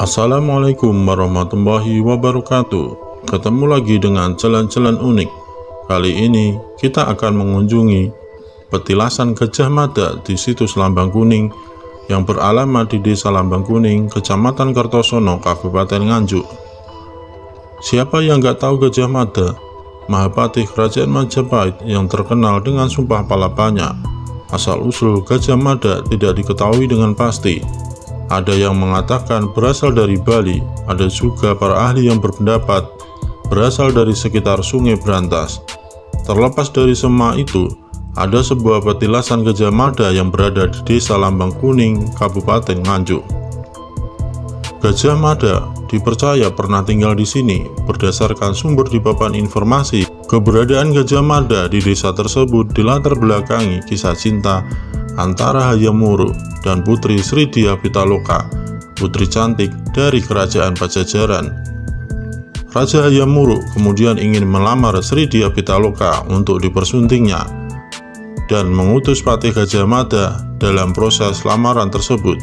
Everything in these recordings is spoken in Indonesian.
Assalamualaikum warahmatullahi wabarakatuh. Ketemu lagi dengan jalan-jalan unik. Kali ini kita akan mengunjungi petilasan Gajah Mada di situs Lambang Kuning yang beralamat di Desa Lambang Kuning, Kecamatan Kertosono, Kabupaten Nganjuk. Siapa yang gak tahu Gajah Mada, Mahapatih Kerajaan Majapahit yang terkenal dengan Sumpah Palapanya. Asal-usul Gajah Mada tidak diketahui dengan pasti. Ada yang mengatakan berasal dari Bali, ada juga para ahli yang berpendapat berasal dari sekitar Sungai Brantas. Terlepas dari semua itu, ada sebuah petilasan Gajah Mada yang berada di Desa Lambang Kuning, Kabupaten Nganjuk. Gajah Mada dipercaya pernah tinggal di sini. Berdasarkan sumber di papan informasi, keberadaan Gajah Mada di desa tersebut dilatar belakangi kisah cinta antara Hayam Wuruk dan Putri Sri Dia Pitaloka, putri cantik dari Kerajaan Pajajaran. Raja Hayam Wuruk kemudian ingin melamar Sri Dia Pitaloka untuk dipersuntingnya dan mengutus Patih Gajah Mada dalam proses lamaran tersebut.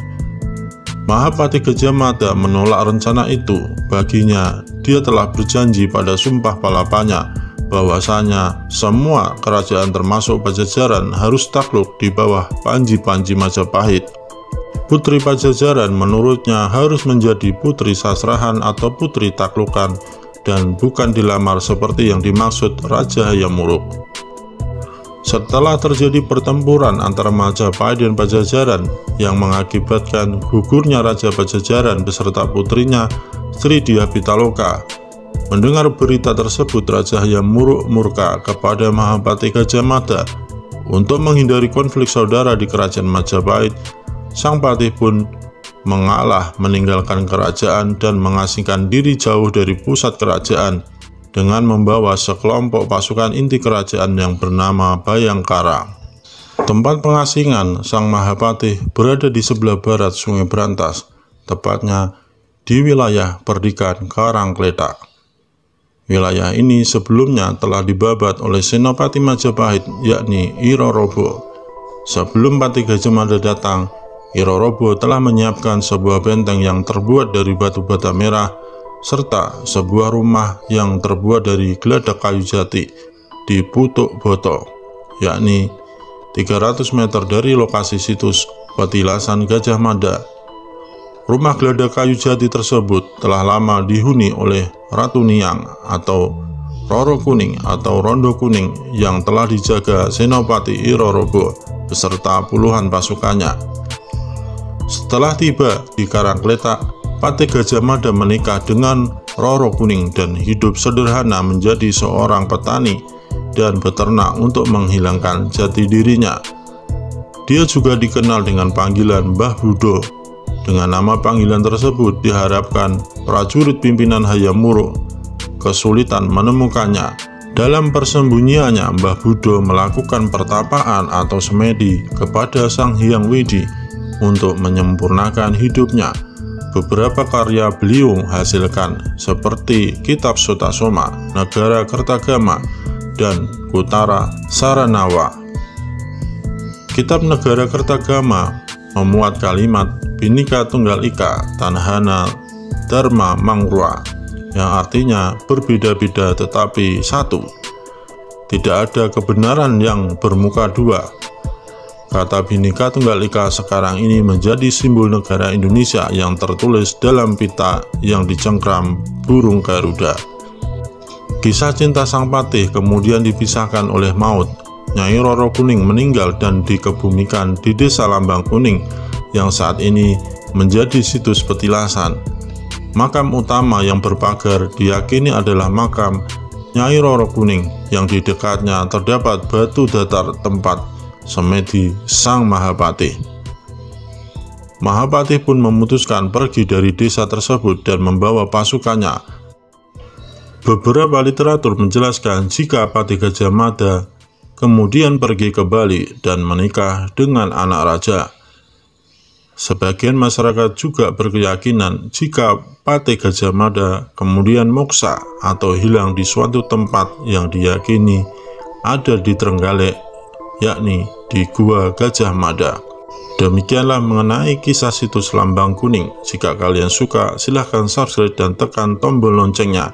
Mahapatih Gajah Mada menolak rencana itu. Baginya, dia telah berjanji pada Sumpah Palapanya bahwasanya semua kerajaan termasuk Pajajaran harus takluk di bawah Panji-Panji Majapahit. Putri Pajajaran menurutnya harus menjadi putri sasrahan atau putri taklukan dan bukan dilamar seperti yang dimaksud Raja Hayam Wuruk. Setelah terjadi pertempuran antara Majapahit dan Pajajaran yang mengakibatkan gugurnya Raja Pajajaran beserta putrinya Sri Dia Pitaloka, mendengar berita tersebut Raja Hayam Wuruk murka kepada Mahapatih Gajah Mada. Untuk menghindari konflik saudara di Kerajaan Majapahit, sang patih pun mengalah meninggalkan kerajaan dan mengasingkan diri jauh dari pusat kerajaan dengan membawa sekelompok pasukan inti kerajaan yang bernama Bayangkara. Tempat pengasingan sang Mahapatih berada di sebelah barat Sungai Brantas, tepatnya di wilayah Perdikan Karangkletak. Wilayah ini sebelumnya telah dibabat oleh Senopati Majapahit, yakni Iro Robo. Sebelum Patih Gajah Mada datang, Iro Robo telah menyiapkan sebuah benteng yang terbuat dari batu bata merah serta sebuah rumah yang terbuat dari geladak kayu jati di Putuk Boto, yakni 300 meter dari lokasi situs petilasan Gajah Mada. Rumah geladak kayu jati tersebut telah lama dihuni oleh Ratu Niang atau Roro Kuning atau Rondo Kuning yang telah dijaga Senopati Iro Robo beserta puluhan pasukannya. Setelah tiba di Karangkletak, Patih Gajah Mada menikah dengan Roro Kuning dan hidup sederhana menjadi seorang petani dan beternak untuk menghilangkan jati dirinya. Dia juga dikenal dengan panggilan Mbah Budo. Dengan nama panggilan tersebut diharapkan prajurit pimpinan Hayam Wuruk kesulitan menemukannya. Dalam persembunyiannya, Mbah Budo melakukan pertapaan atau semedi kepada Sang Hyang Widi untuk menyempurnakan hidupnya. Beberapa karya beliau hasilkan seperti Kitab Sutasoma, Negara Kertagama, dan Kutara Saranawa. Kitab Negara Kertagama memuat kalimat Bhinneka Tunggal Ika Tanahana Dharma Mangrua, yang artinya berbeda-beda tetapi satu. Tidak ada kebenaran yang bermuka dua. Kata Bhinneka Tunggal Ika sekarang ini menjadi simbol negara Indonesia yang tertulis dalam pita yang dicengkram burung Garuda. Kisah cinta sang patih kemudian dipisahkan oleh maut. Nyai Roro Kuning meninggal dan dikebumikan di Desa Lambang Kuning yang saat ini menjadi situs petilasan. Makam utama yang berpagar diyakini adalah makam Nyai Roro Kuning yang di dekatnya terdapat batu datar tempat semedi sang Mahapatih. Mahapatih pun memutuskan pergi dari desa tersebut dan membawa pasukannya. Beberapa literatur menjelaskan jika Patih Gajah Mada kemudian pergi ke Bali dan menikah dengan anak raja. Sebagian masyarakat juga berkeyakinan jika Patih Gajah Mada kemudian moksa atau hilang di suatu tempat yang diyakini ada di Trenggalek, yakni di Gua Gajah Mada. Demikianlah mengenai kisah situs Lambang Kuning. Jika kalian suka, silahkan subscribe dan tekan tombol loncengnya